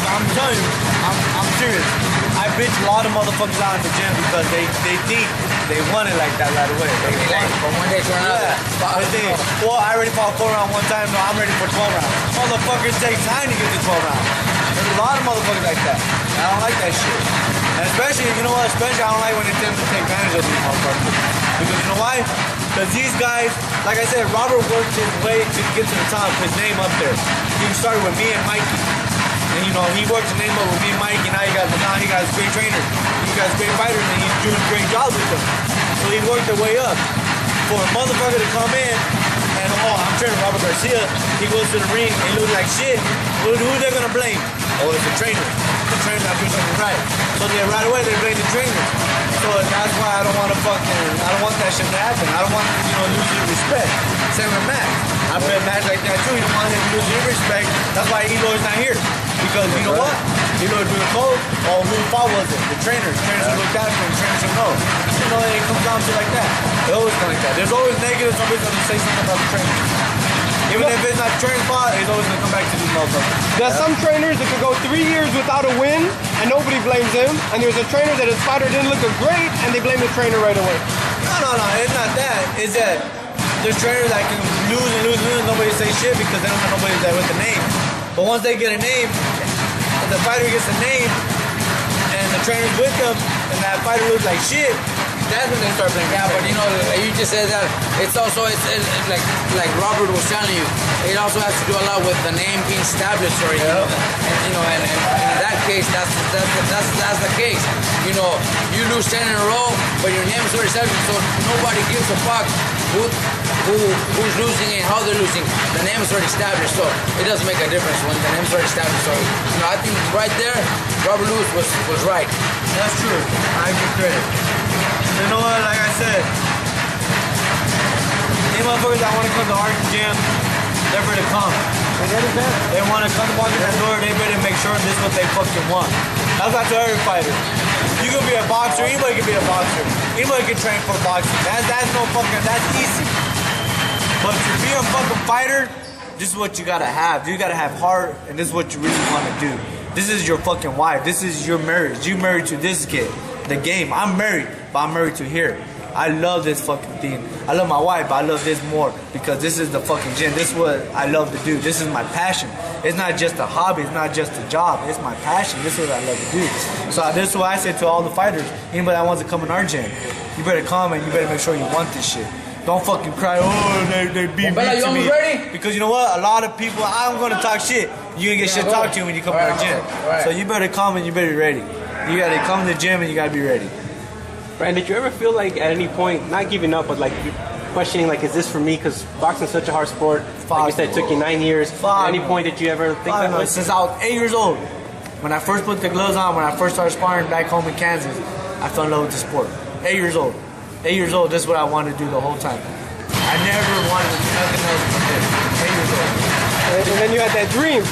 I'm telling you, I'm serious. I bitch a lot of motherfuckers out at the gym because they think they want it like that right away. They like from one day to another. Yeah. Well, I already fought 4 rounds one time. No, I'm ready for 12 rounds. Motherfuckers take time to get to 12 rounds. There's a lot of motherfuckers like that. I don't like that shit. And especially, you know what? Especially I don't like when they tend to take advantage of these motherfuckers. Because you know why? Because these guys, like I said, Robert worked his way to get to the top, his name up there. He started with me and Mikey. And you know, he worked his name up with me and Mikey, and now he got great trainers. He got great fighters, and he's doing great jobs with them. So he worked their way up. For a motherfucker to come in, and I'm training Robert Garcia, he goes to the ring, and he looks like shit. Who they gonna blame? Oh, it's the trainer. The trainer not doing something right. So right away they blame the trainer. So that's why I don't want that shit to happen. I don't want to, lose your respect. Same with Matt. I play a match like that too. You don't want him to lose your respect. That's why Eloy's not here. Because you know what? Eloy's doing cold. Oh, who fault was it? The trainers. Trainers should look after him. Trainers should know. It comes down to like that. It always comes like that. There's always negative. Somebody's going to say something about the trainers. Even if it's not trained fault, it's always going to come back to these motherfuckers. There's some trainers that could go 3 years without a win and nobody blames him. And there's a trainer that his fighter didn't look great and they blame the trainer right away. No. It's not that. It's that there's trainers that can lose and nobody say shit because they don't have nobody that with a name. But once they get a name, and the fighter gets a name, and the trainer's with them, and that fighter looks like shit, that's when they start blaming. Yeah, but you just said that it's also like Robert was telling you, it also has to do a lot with the name being established already. Yeah. And in that case, that's the case. You lose 10 in a row, but your name is already established, so nobody gives a fuck who's losing and how they're losing. The name is already established, so it doesn't make a difference when the name is already established. So I think right there, Robert Lewis was right. That's true. I give credit. You know what? Like I said, these motherfuckers that want to come to our gym, they're ready to come. They want to come to walk in that door, they better make sure this is what they fucking want. That's what I tell every fighter. You can be a boxer, anybody can be a boxer. Anybody can train for boxing. That's easy. But to be a fucking fighter, this is what you gotta have. You gotta have heart, and this is what you really want to do. This is your fucking wife. This is your marriage. You married to this kid. The game. I'm married, but I'm married to here. I love this fucking thing. I love my wife, but I love this more because this is the fucking gym. This is what I love to do. This is my passion. It's not just a hobby. It's not just a job. It's my passion. This is what I love to do. So this is what I say to all the fighters. Anybody that wants to come in our gym, you better come and you better make sure you want this shit. Don't fucking cry, oh, they beat me to me. Ready? Because you know what? A lot of people, I'm going to talk shit. You're going to get shit talked to you when you come to our gym. Right. So you better come and you better be ready. You got to come to the gym and you got to be ready. Brand, did you ever feel like at any point, not giving up, but like questioning, like, is this for me? Because boxing's such a hard sport. Like you said, it took you 9 years. At any point did you ever think that way? Since I was 8 years old. When I first put the gloves on, when I first started sparring back home in Kansas, I fell in love with the sport. 8 years old. 8 years old, this is what I wanted to do the whole time. I never wanted to do nothing else than this. 8 years old. And then you had that dream.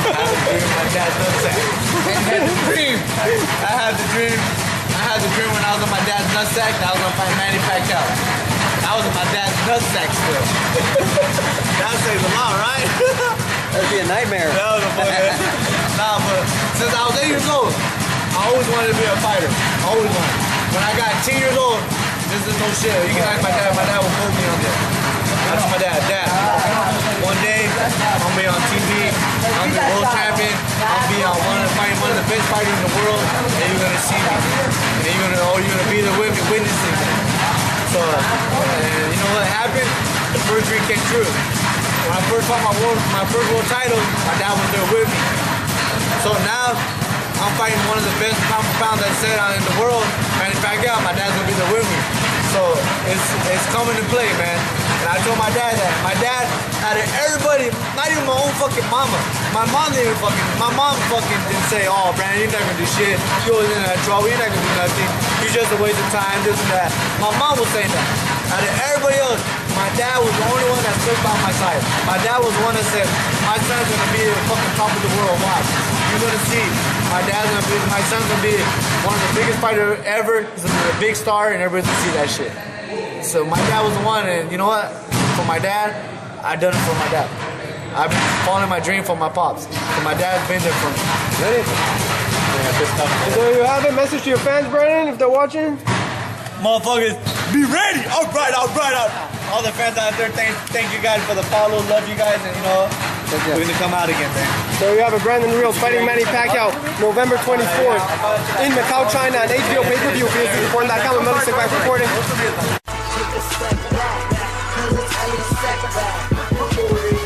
I had the dream my dad's nutsack. I had the dream when I was on my dad's nutsack that I was gonna fight Manny Pacquiao. I was on my dad's nutsack still. That says a lot, right? That'd be a nightmare. That was a fucking... Nah, but since I was 8 years old, I always wanted to be a fighter. Always wanted. When I got 10 years old, this is no shit. You can ask my dad will quote me on this. That's my dad. Dad, one day, I'm gonna be on TV, I'm gonna be world champion, I'm gonna be on one of the best fighters in the world, and you're gonna see me. And you're gonna be there with me, witnessing me. So, and you know what happened? The first dream came true. When I first fought my first world title, my dad was there with me. So now, I'm fighting one of the best pound for pound that's said in the world, Manny Pacquiao. My dad's gonna be there with me. So it's coming to play, man. And I told my dad that. My dad, out of everybody, not even my own fucking mama. My mom didn't didn't say, oh, Brandon, you're not gonna do shit. You're always in that trouble. You're not gonna do nothing. You're just a waste of time, this and that. My mom was saying that. Out of everybody else, my dad was the only one that stood by my side. My dad was the one that said, my son's gonna be the fucking top of the world. Watch. You're gonna see. My son's gonna be one of the biggest fighters ever. He's gonna be a big star, and everybody's gonna see that shit. So my dad was the one, and you know what? For my dad, I done it for my dad. I've been following my dream from my pops. And my dad's been there for me. Really? Yeah, good stuff. So you have a message to your fans, Brandon, if they're watching? Motherfuckers, be ready! All right. All the fans out there, thank you guys for the follow. Love you guys, and you know, we're gonna come out again, man. So you have a Brandon Rios fighting Manny Pacquiao November 24th in Macau, China on HBO pay-per-view. EsNewsBoxing2575 with Melissa back recording.